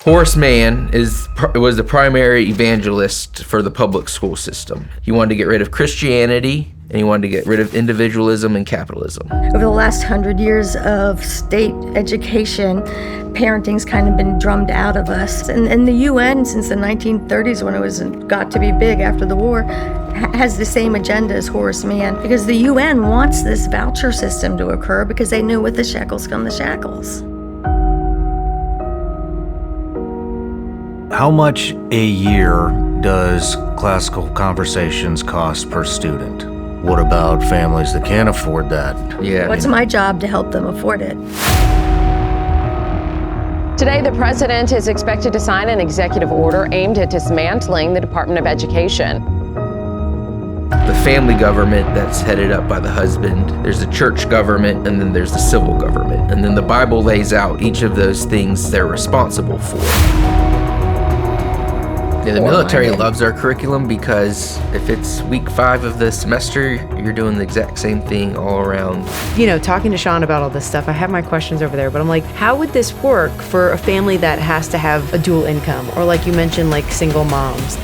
Horace Mann was the primary evangelist for the public school system. He wanted to get rid of Christianity, and he wanted to get rid of individualism and capitalism. Over the last 100 years of state education, parenting's kind of been drummed out of us. And the UN, since the 1930s, when it got to be big after the war, has the same agenda as Horace Mann, because the UN wants this voucher system to occur because they know with the shekels come the shackles. How much a year does classical conversations cost per student? What about families that can't afford that? Yeah. What's my job to help them afford it? Today, the president is expected to sign an executive order aimed at dismantling the Department of Education. The family government that's headed up by the husband, there's the church government, and then there's the civil government. And then the Bible lays out each of those things they're responsible for. Yeah, the military loves our curriculum because if it's week 5 of the semester, you're doing the exact same thing all around. You know, talking to Shawn about all this stuff, I have my questions over there, but I'm like, how would this work for a family that has to have a dual income? Or like you mentioned, like single moms?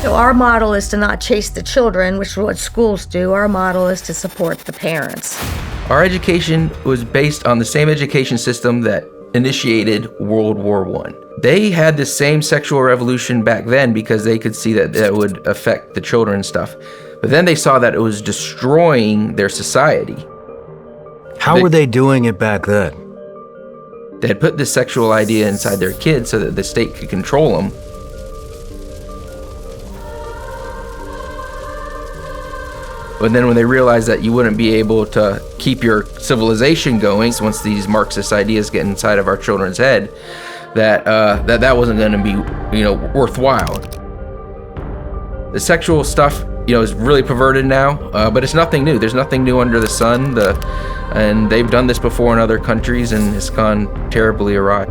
So our model is to not chase the children, which is what schools do. Our model is to support the parents. Our education was based on the same education system that initiated World War I. They had the same sexual revolution back then because they could see that that would affect the children and stuff. But then they saw that it was destroying their society. How were they doing it back then? They had put this sexual idea inside their kids so that the state could control them. But then when they realized that you wouldn't be able to keep your civilization going, so once these Marxist ideas get inside of our children's head, that wasn't going to be, worthwhile. The sexual stuff, is really perverted now, but it's nothing new. There's nothing new under the sun. And they've done this before in other countries, and it's gone terribly awry.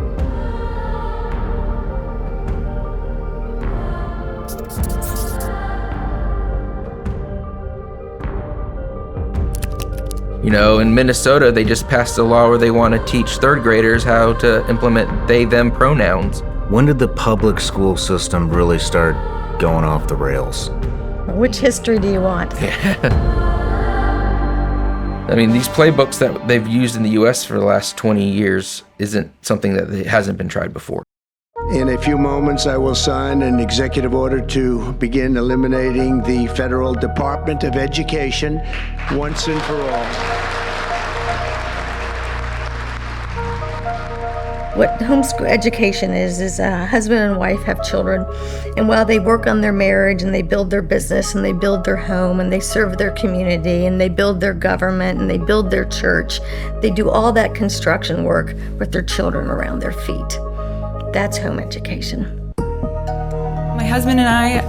In Minnesota, they just passed a law where they want to teach 3rd graders how to implement they/them pronouns. When did the public school system really start going off the rails? Which history do you want? I mean, these playbooks that they've used in the U.S. for the last 20 years isn't something that hasn't been tried before. In a few moments, I will sign an executive order to begin eliminating the Federal Department of Education once and for all. What homeschool education is a husband and wife have children, and while they work on their marriage and they build their business and they build their home and they serve their community and they build their government and they build their church, they do all that construction work with their children around their feet. That's home education. My husband and I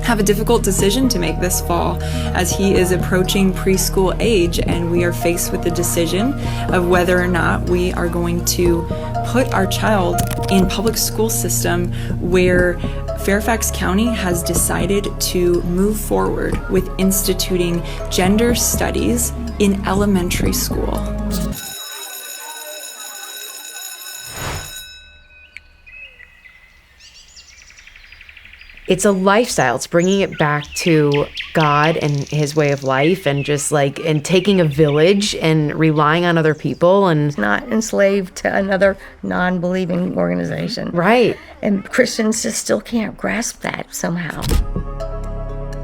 have a difficult decision to make this fall as he is approaching preschool age, and we are faced with the decision of whether or not we are going to put our child in public school system where Fairfax County has decided to move forward with instituting gender studies in elementary school. It's a lifestyle. It's bringing it back to God and his way of life, and just and taking a village and relying on other people and not enslaved to another non-believing organization. Right. And Christians just still can't grasp that somehow.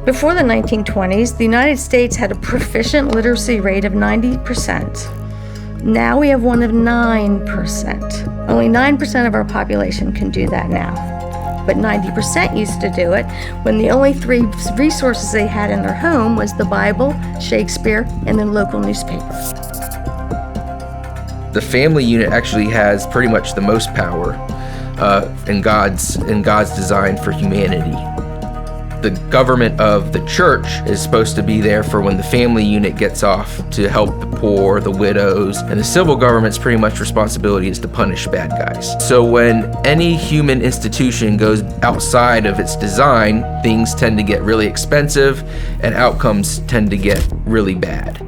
Before the 1920s, the United States had a proficient literacy rate of 90%. Now we have one of 9%. Only 9% of our population can do that now. But 90% used to do it when the only 3 resources they had in their home was the Bible, Shakespeare, and the local newspaper. The family unit actually has pretty much the most power in God's design for humanity. The government of the church is supposed to be there for when the family unit gets off to help the poor, the widows, and the civil government's pretty much responsibility is to punish bad guys. So when any human institution goes outside of its design, things tend to get really expensive and outcomes tend to get really bad.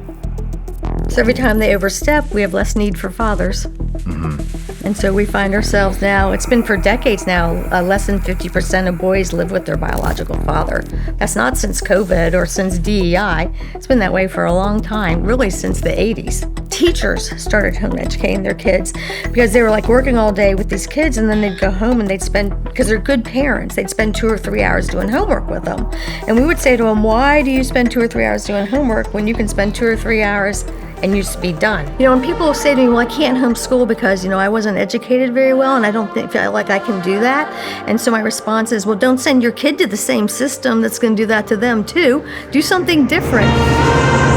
So every time they overstep, we have less need for fathers. Mm-hmm. And so we find ourselves now, it's been for decades now, less than 50% of boys live with their biological father. That's not since COVID or since DEI. It's been that way for a long time, really since the 80s. Teachers started home educating their kids because they were like working all day with these kids, and then they'd go home and they'd spend, because they're good parents, they'd spend 2 or 3 hours doing homework with them. And we would say to them, why do you spend 2 or 3 hours doing homework when you can spend 2 or 3 hours and just be done? You know, when people say to me, well, I can't homeschool because, I wasn't educated very well and I don't feel like I can do that. And so my response is, well, don't send your kid to the same system that's going to do that to them too. Do something different.